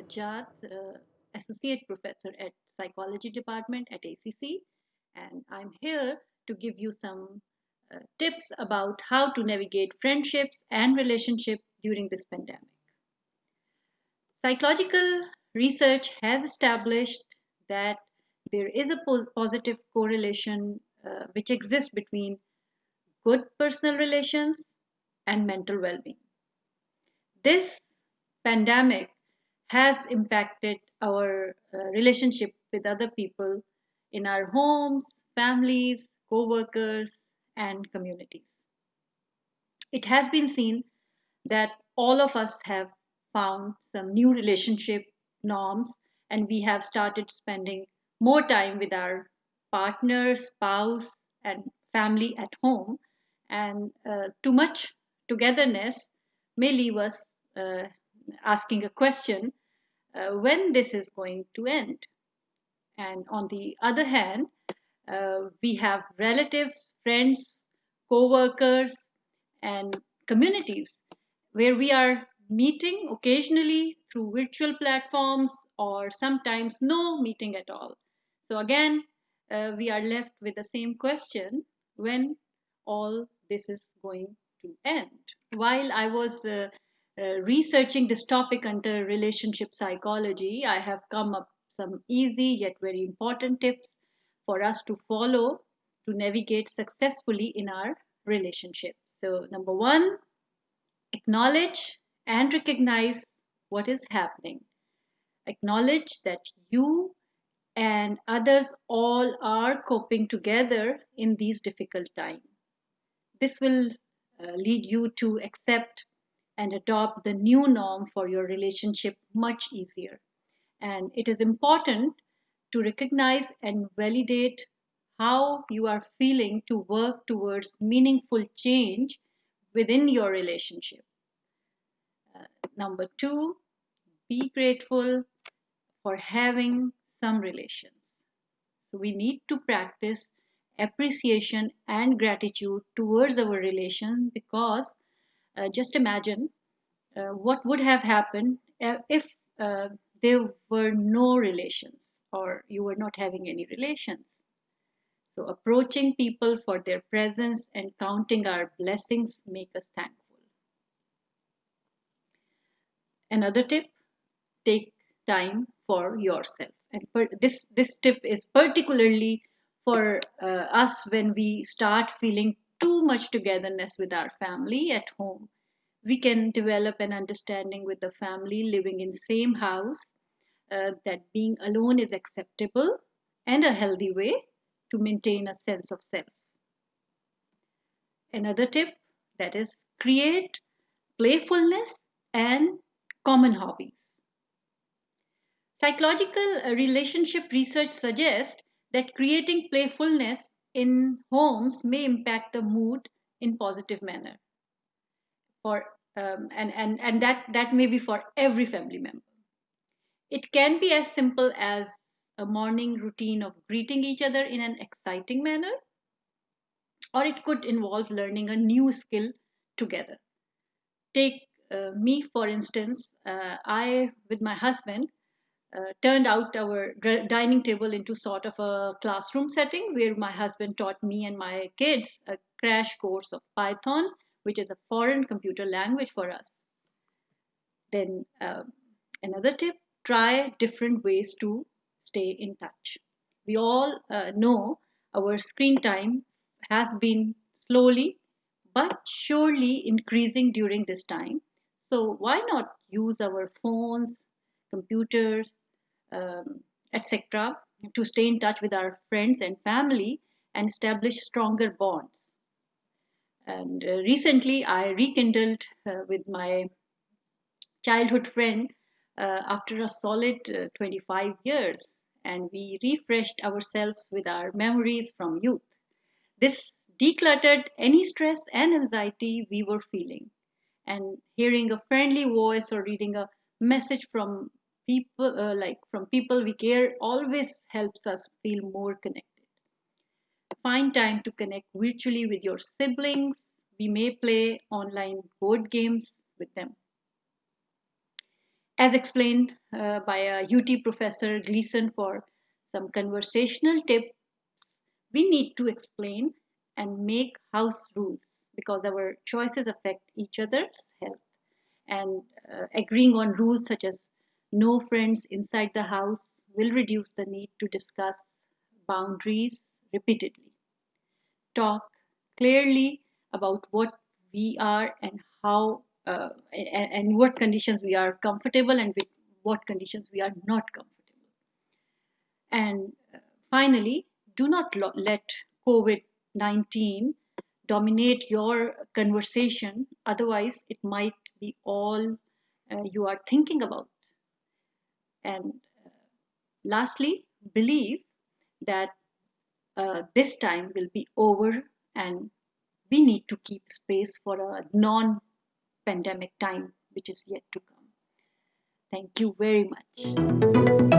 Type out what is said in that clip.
Sajjad, Associate Professor at Psychology Department at ACC, and I'm here to give you some tips about how to navigate friendships and relationships during this pandemic. Psychological research has established that there is a positive correlation which exists between good personal relations and mental well being. This pandemic has impacted our relationship with other people in our homes, families, co workers, and communities. It has been seen that all of us have found some new relationship norms and we have started spending more time with our partner, spouse, and family at home. And too much togetherness may leave us uh, asking a question when this is going to end. And on the other hand, we have relatives, friends, co workers, and communities where we are meeting occasionally through virtual platforms or sometimes no meeting at all. So, again, we are left with the same question when all this is going to end. While I was researching this topic under relationship psychology, I have come up some easy yet very important tips for us to follow to navigate successfully in our relationship. So, number one, acknowledge and recognize what is happening. Acknowledge that you and others all are coping together in these difficult times. This will lead you to accept and adopt the new norm for your relationship much easier. And it is important to recognize and validate how you are feeling to work towards meaningful change within your relationship. Number two, be grateful for having some relations. So we need to practice appreciation and gratitude towards our relation because just imagine what would have happened if there were no relations or you were not having any relations. So approaching people for their presence and counting our blessings make us thankful. Another tip, take time for yourself. And this tip is particularly for us when we start feeling too much togetherness with our family at home. We can develop an understanding with the family living in same house that being alone is acceptable and a healthy way to maintain a sense of self. Another tip, that is create playfulness and common hobbies. Psychological relationship research suggests that creating playfulness in homes may impact the mood in positive manner. For and that may be for every family member. It can be as simple as a morning routine of greeting each other in an exciting manner, or it could involve learning a new skill together. Take me, for instance, I, with my husband, turned out our dining table into sort of a classroom setting where my husband taught me and my kids a crash course of Python, which is a foreign computer language for us. Then, another tip, try different ways to stay in touch. We all know our screen time has been slowly but surely increasing during this time. So, why not use our phones, computers, etc., to stay in touch with our friends and family and establish stronger bonds? And recently, I rekindled with my childhood friend after a solid 25 years, and we refreshed ourselves with our memories from youth. This decluttered any stress and anxiety we were feeling. And hearing a friendly voice or reading a message from people from people we care always helps us feel more connected. Find time to connect virtually with your siblings. We may play online board games with them. As explained by a UT professor Gleason, for some conversational tips, we need to explain and make house rules because our choices affect each other's health. And agreeing on rules such as no friends inside the house will reduce the need to discuss boundaries repeatedly. Talk clearly about what we are and how and what conditions we are comfortable and with what conditions we are not comfortable. And finally, do not let COVID 19 dominate your conversation. Otherwise, it might be all you are thinking about. And lastly, believe that this time will be over and we need to keep space for a non pandemic time which is yet to come. Thank you very much.